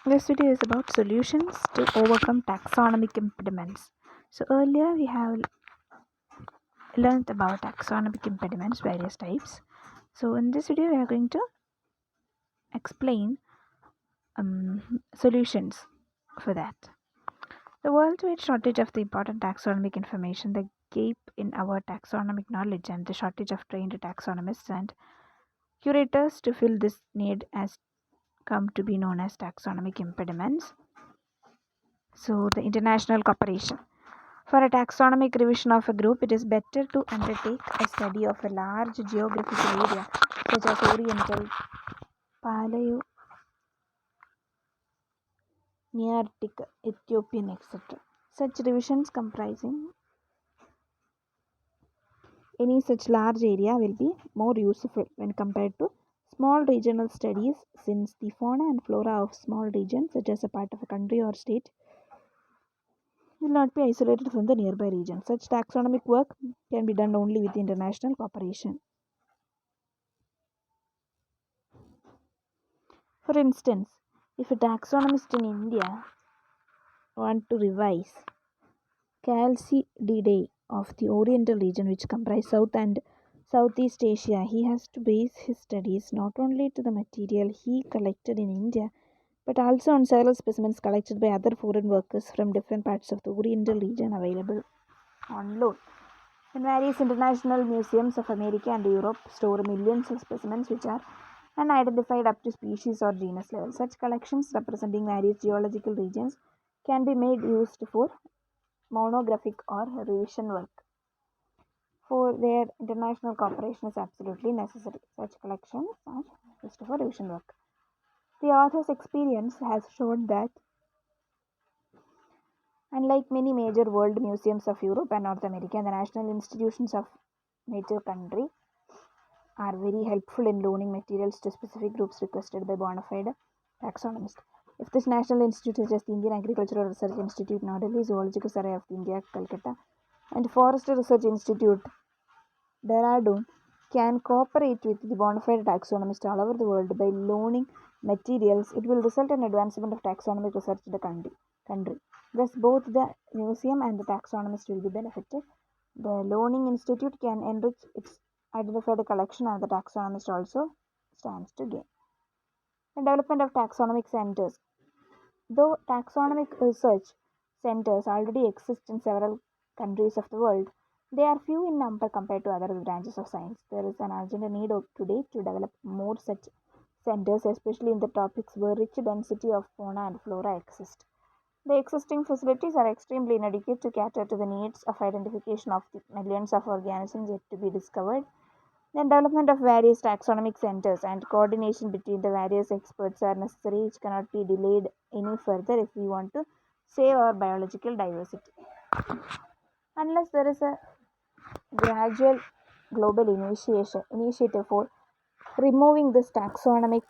This video is about solutions to overcome taxonomic impediments. So earlier we have learned about taxonomic impediments, various types. So in this video we are going to explain solutions for that. The worldwide shortage of the important taxonomic information, the gap in our taxonomic knowledge, and the shortage of trained taxonomists and curators to fill this need has come to be known as taxonomic impediments. So the international cooperation. For a taxonomic revision of a group, it is better to undertake a study of a large geographical area such as Oriental, Paleo, Nearctic, Ethiopian, etc. Such revisions comprising any such large area will be more useful when compared to small regional studies, since the fauna and flora of small regions, such as a part of a country or state, will not be isolated from the nearby region. Such taxonomic work can be done only with international cooperation. For instance, if a taxonomist in India want to revise Chalcididae of the Oriental region, which comprise South and Southeast Asia, he has to base his studies not only to the material he collected in India, but also on several specimens collected by other foreign workers from different parts of the Oriental region available on loan. And various international museums of America and Europe store millions of specimens which are unidentified up to species or genus level. Such collections representing various geological regions can be made used for monographic or revision work. For their international cooperation is absolutely necessary. Such collections are used for revision work. The author's experience has shown that, unlike many major world museums of Europe and North America, the national institutions of native country are very helpful in loaning materials to specific groups requested by bona fide taxonomists. If this national institute, such as the Indian Agricultural Research Institute, New Delhi, Zoological Survey of India, Calcutta, and Forest Research Institute, Dehradun, can cooperate with the bona fide taxonomists all over the world by loaning materials, it will result in advancement of taxonomic research in the country. Thus, both the museum and the taxonomist will be benefited. The loaning institute can enrich its identified collection, and the taxonomist also stands to gain. The development of taxonomic centers. Though taxonomic research centers already exist in several countries of the world, they are few in number compared to other branches of science. There is an urgent need today to develop more such centers, especially in the topics where rich density of fauna and flora exist. The existing facilities are extremely inadequate to cater to the needs of identification of the millions of organisms yet to be discovered. The development of various taxonomic centers and coordination between the various experts are necessary, which cannot be delayed any further if we want to save our biological diversity. Unless there is a gradual global initiative for removing this taxonomic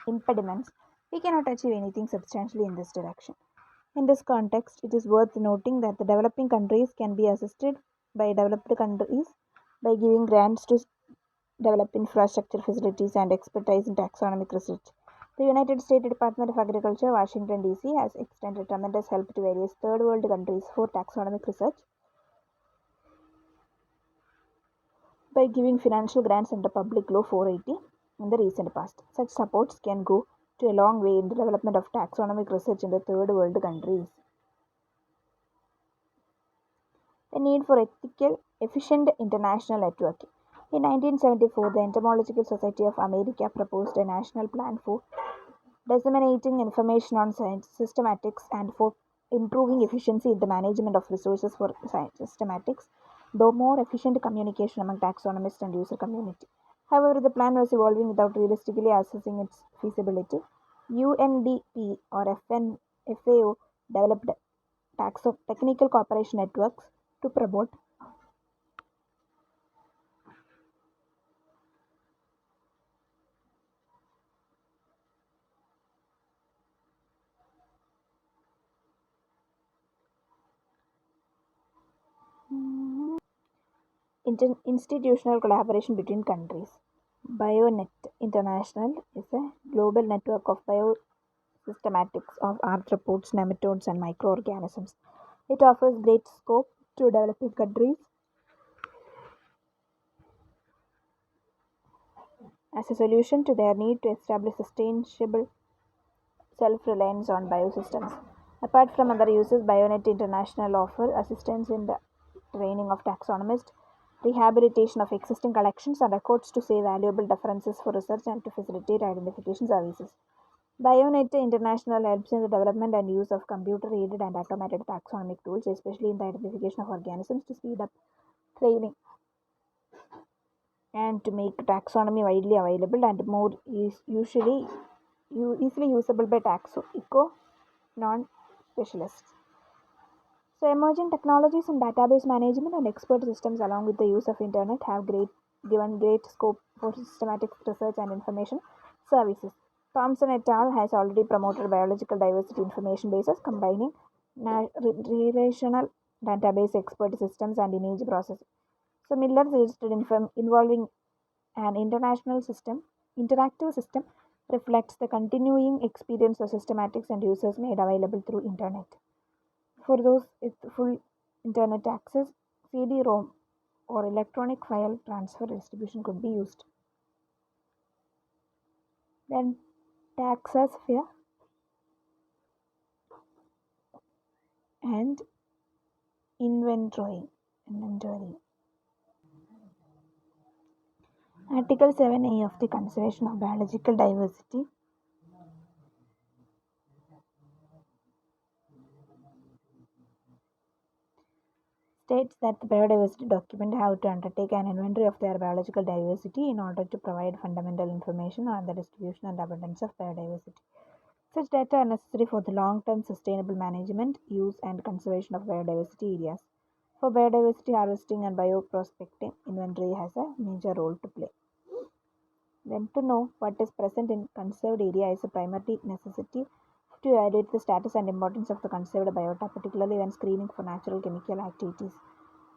impediments, we cannot achieve anything substantially in this direction. In this context, it is worth noting that the developing countries can be assisted by developed countries by giving grants to develop infrastructure facilities and expertise in taxonomic research. The United States Department of Agriculture, Washington, D.C., has extended tremendous help to various third world countries for taxonomic research by giving financial grants under Public Law 480 in the recent past. Such supports can go to a long way in the development of taxonomic research in the third world countries. The need for ethical, efficient international networking. In 1974, the Entomological Society of America proposed a national plan for disseminating information on science systematics and for improving efficiency in the management of resources for science systematics, though more efficient communication among taxonomists and user community. However, the plan was evolving without realistically assessing its feasibility. UNDP or FAO developed technical cooperation networks to promote institutional collaboration between countries. BioNet International is a global network of systematics of arthropods, nematodes, and microorganisms. It offers great scope to developing countries as a solution to their need to establish sustainable self-reliance on biosystems. Apart from other uses, BioNet International offers assistance in the training of taxonomists, rehabilitation of existing collections, and records to save valuable references for research and to facilitate identification services. BioNet International helps in the development and use of computer-aided and automated taxonomic tools, especially in the identification of organisms, to speed up training and to make taxonomy widely available and more easily usable by eco non-specialists. So emerging technologies in database management and expert systems along with the use of internet have given great scope for systematic research and information services. Thompson et al. Has already promoted biological diversity information bases combining relational database expert systems and image processing. So Miller suggested involving an interactive system reflects the continuing experience of systematics and users made available through internet. For those with full internet access, CD-ROM or electronic file transfer distribution could be used. Then taxosphere and inventory. Article 7A of the Conservation of Biological Diversity states that the biodiversity document have to undertake an inventory of their biological diversity in order to provide fundamental information on the distribution and abundance of biodiversity. Such data are necessary for the long-term sustainable management, use, and conservation of biodiversity areas. For biodiversity harvesting and bioprospecting, inventory has a major role to play. Then to know what is present in conserved area is a primary necessity to evaluate the status and importance of the conserved biota, particularly when screening for natural chemical activities.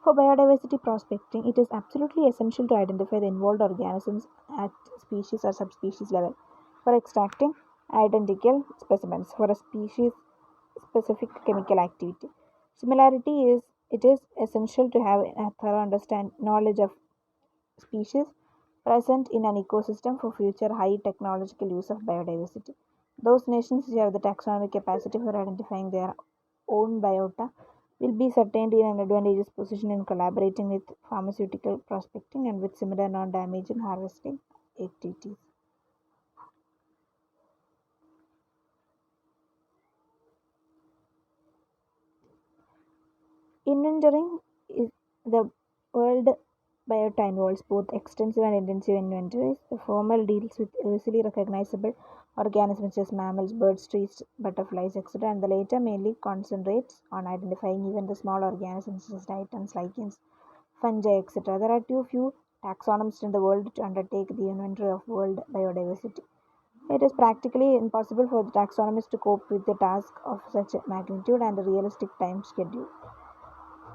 For biodiversity prospecting, it is absolutely essential to identify the involved organisms at species or subspecies level for extracting identical specimens for a species specific chemical activity. It is essential to have a thorough knowledge of species present in an ecosystem for future high technological use of biodiversity. Those nations who have the taxonomic capacity for identifying their own biota will be certainly in an advantageous position in collaborating with pharmaceutical prospecting and with similar non-damaging harvesting activities. Inventorying is the world biota involves both extensive and intensive inventories. The former deals with easily recognizable organisms such as mammals, birds, trees, butterflies, etc., and the later mainly concentrates on identifying even the small organisms such as titans, lichens, fungi, etc. There are too few taxonomists in the world to undertake the inventory of world biodiversity. It is practically impossible for the taxonomists to cope with the task of such magnitude and a realistic time schedule.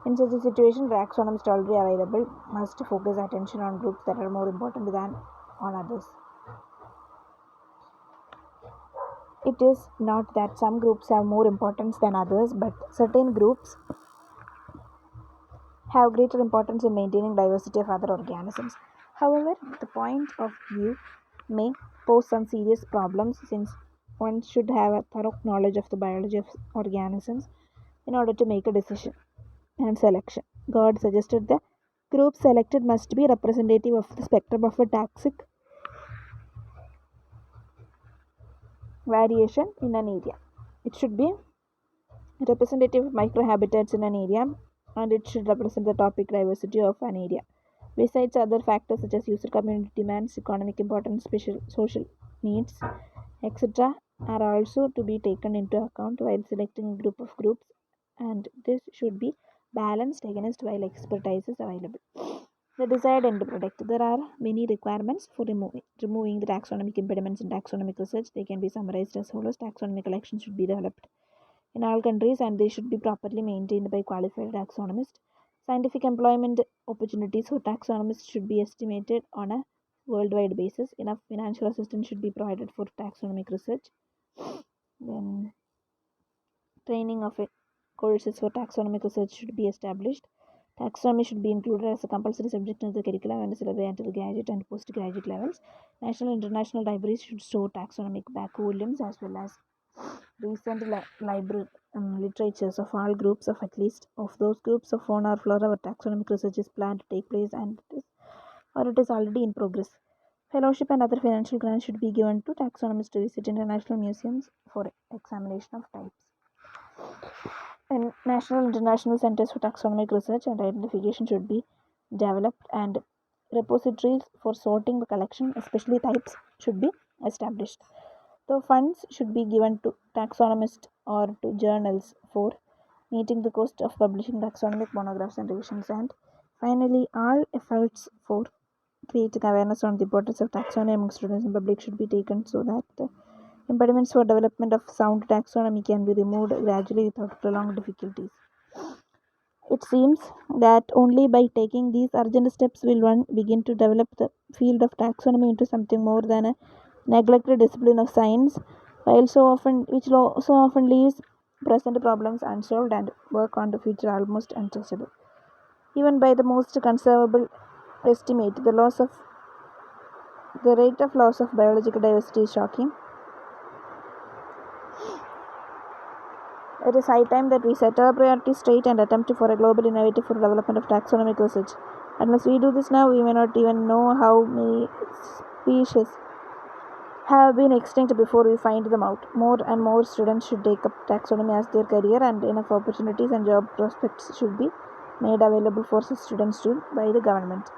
In such a situation, taxonomists already available must focus attention on groups that are more important than on others. It is not that some groups have more importance than others, but certain groups have greater importance in maintaining diversity of other organisms. However, the point of view may pose some serious problems since one should have a thorough knowledge of the biology of organisms in order to make a decision and selection. God suggested the group selected must be representative of the spectrum of a taxic variation in an area. It should be representative of microhabitats in an area and it should represent the topic diversity of an area. Besides, other factors such as user community demands, economic importance, special social needs, etc., are also to be taken into account while selecting a group of groups, and this should be balanced against while expertise is available. The desired end product. There are many requirements for removing the taxonomic impediments in taxonomic research. They can be summarized as follows. Taxonomic collections should be developed in all countries and they should be properly maintained by qualified taxonomists. Scientific employment opportunities for taxonomists should be estimated on a worldwide basis. Enough financial assistance should be provided for taxonomic research. Then training of courses for taxonomic research should be established. Taxonomy should be included as a compulsory subject in the curriculum and syllabi at the graduate and postgraduate levels. National and international libraries should store taxonomic back volumes as well as recent library literatures of all groups of at least of those groups of fauna or flora where taxonomic research is planned to take place and it is already in progress. Fellowship and other financial grants should be given to taxonomists to visit international museums for examination of types. And national international centers for taxonomic research and identification should be developed, and repositories for sorting the collection, especially types, should be established. The funds should be given to taxonomists or to journals for meeting the cost of publishing taxonomic monographs and revisions. And finally, all efforts for creating awareness on the importance of taxonomy among students and public should be taken so that the impediments for development of sound taxonomy can be removed gradually without prolonged difficulties. It seems that only by taking these urgent steps will one begin to develop the field of taxonomy into something more than a neglected discipline of science, so often leaves present problems unsolved and work on the future almost untouchable. Even by the most conservative estimate, the rate of loss of biological diversity is shocking. It is high time that we set our priorities straight and attempt for a global innovative for development of taxonomic research. Unless we do this now, we may not even know how many species have been extinct before we find them out. More and more students should take up taxonomy as their career, and enough opportunities and job prospects should be made available for such students too by the government.